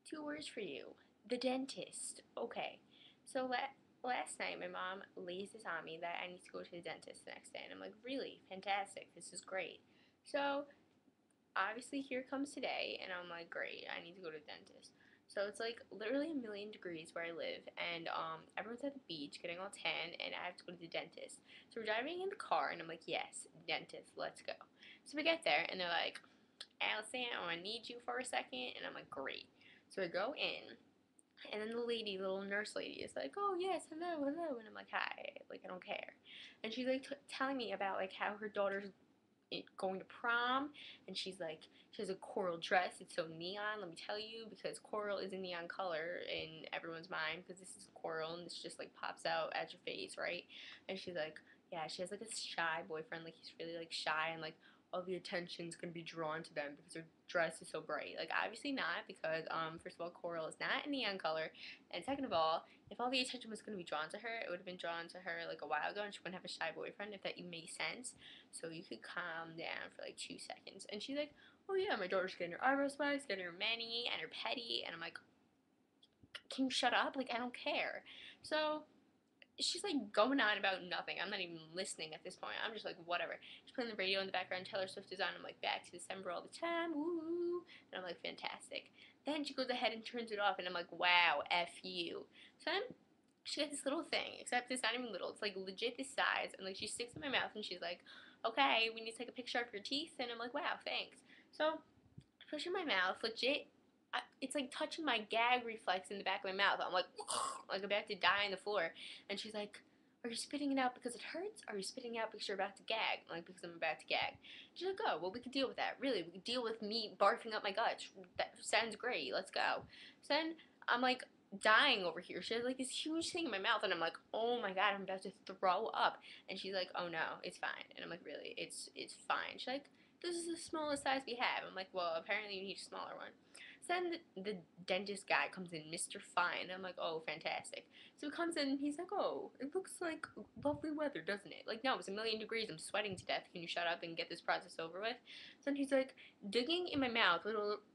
Two words for you. The dentist. Okay. So last night my mom lays this on me that I need to go to the dentist the next day. And I'm like, really? Fantastic. This is great. So obviously here comes today and I'm like, great. I need to go to the dentist. So it's like literally a million degrees where I live, and everyone's at the beach getting all tan, and I have to go to the dentist. So we're driving in the car, and I'm like, yes, dentist, let's go. So we get there, and they're like, Allison, I need you for a second, and I'm like, great. So I go in, and then the lady, the little nurse lady, is like, oh yes, hello, hello, and I'm like, hi, like I don't care. And she's like telling me about like how her daughter's going to prom, and she's like, she has a coral dress. It's so neon. Let me tell you, because coral is a neon color in everyone's mind, because this is coral and this just like pops out at your face, right? And she's like, yeah, she has like a shy boyfriend, like he's really like shy, and like all the attention's gonna be drawn to them because her dress is so bright. Like obviously not, because first of all, coral is not a neon color, and second of all, if all the attention was gonna be drawn to her, it would have been drawn to her like a while ago, and she wouldn't have a shy boyfriend, if that even makes sense. So you could calm down for like 2 seconds. And she's like, oh yeah, my daughter's getting her eyebrows waxed, getting her mani and her pedi, and I'm like, can you shut up? Like I don't care. So she's like going on about nothing. I'm not even listening at this point. I'm just like, whatever. She's playing the radio in the background. Taylor Swift is on. I'm like, back to December all the time. Woo. And I'm like, fantastic. Then she goes ahead and turns it off, and I'm like, wow, F you. So then she got this little thing, except it's not even little. It's like legit this size, and like she sticks in my mouth, and she's like, okay, we need to take a picture of your teeth. And I'm like, wow, thanks. So I push in my mouth, legit. It's like touching my gag reflex in the back of my mouth. I'm like, like about to die on the floor. And she's like, are you spitting it out because it hurts? Or are you spitting it out because you're about to gag? I'm like, because I'm about to gag. She's like, oh, well, we could deal with that. Really, we could deal with me barfing up my guts. That sounds great. Let's go. So then I'm like dying over here. She has like this huge thing in my mouth, and I'm like, oh my god, I'm about to throw up. And she's like, oh no, it's fine. And I'm like, really, it's fine. She's like, this is the smallest size we have. I'm like, well, apparently you need a smaller one. So then the dentist guy comes in, Mr. Fine. I'm like, oh, fantastic. So he comes in and he's like, oh, it looks like lovely weather, doesn't it? Like, no, it's a million degrees. I'm sweating to death. Can you shut up and get this process over with? So then he's like digging in my mouth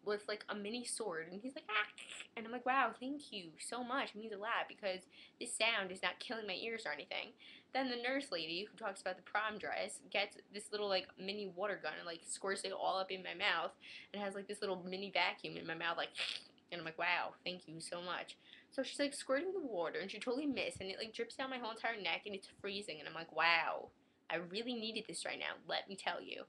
with like a mini sword. And he's like, ah. And I'm like, wow, thank you so much. It means a lot, because this sound is not killing my ears or anything. Then the nurse lady who talks about the prom dress gets this little like mini water gun and like squirts it all up in my mouth, and has like this little mini vacuum in my mouth, like, and I'm like, wow, thank you so much. So she's like squirting the water, and she totally missed, and it like drips down my whole entire neck, and it's freezing, and I'm like, wow, I really needed this right now, let me tell you.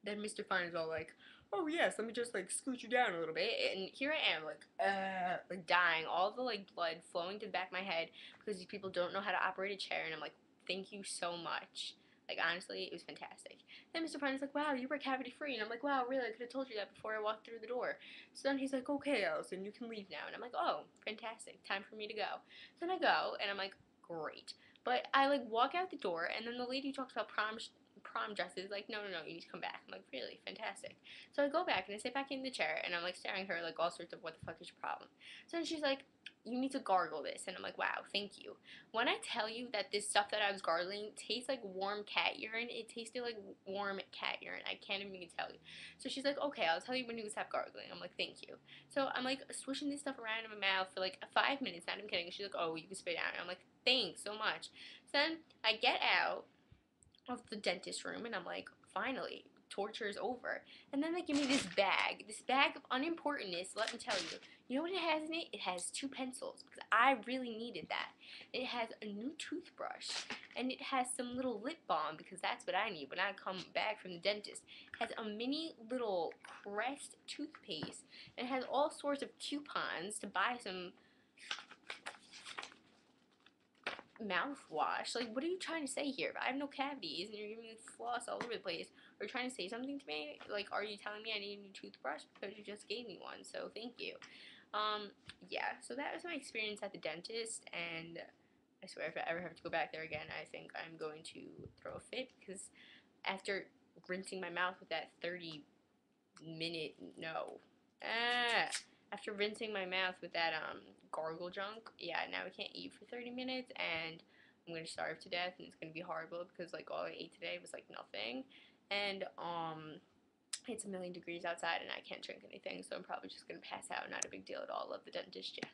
Then Mr. Fine is all like, oh yes, let me just like scoot you down a little bit, and here I am like dying, all the like blood flowing to the back of my head, because these people don't know how to operate a chair, and I'm like, thank you so much. Like honestly, it was fantastic. Then Mr. Fine is like, wow, you were cavity free, and I'm like, wow, really? I could have told you that before I walked through the door. So then he's like, okay, Allison, you can leave now, and I'm like, oh, fantastic, time for me to go. So then I go, and I'm like, great. But I like walk out the door, and then the lady talks about prom dresses, like, no, no, no, you need to come back. I'm like, really? Fantastic. So I go back and I sit back in the chair, and I'm like staring at her like all sorts of, what the fuck is your problem? So then she's like, you need to gargle this. And I'm like, wow, thank you. When I tell you that this stuff that I was gargling tastes like warm cat urine, it tasted like warm cat urine. I can't even tell you. So she's like, okay, I'll tell you when you stop gargling. I'm like, thank you. So I'm like swishing this stuff around in my mouth for like 5 minutes, not even kidding. She's like, oh, you can spit it out. And I'm like, thanks so much. So then I get out of the dentist room, and I'm like, finally, torture is over. And then they give me this bag of unimportantness. Let me tell you, you know what it has in it? It has 2 pencils, because I really needed that. It has a new toothbrush, and it has some little lip balm, because that's what I need when I come back from the dentist. It has a mini little Crest toothpaste, and it has all sorts of coupons to buy some mouthwash. Like, what are you trying to say here? I have no cavities, and you're giving me floss all over the place. Are you trying to say something to me? Like, are you telling me I need a new toothbrush? Because you just gave me one, so thank you. Yeah, so that was my experience at the dentist, and I swear if I ever have to go back there again, I think I'm going to throw a fit, because after rinsing my mouth with that 30-minute, no. Ah, after rinsing my mouth with that gargle junk, yeah, now I can't eat for 30 minutes, and I'm gonna starve to death, and it's gonna be horrible, because like all I ate today was like nothing. And it's a million degrees outside and I can't drink anything, so I'm probably just going to pass out. Not a big deal at all. Love the dentist, Jess.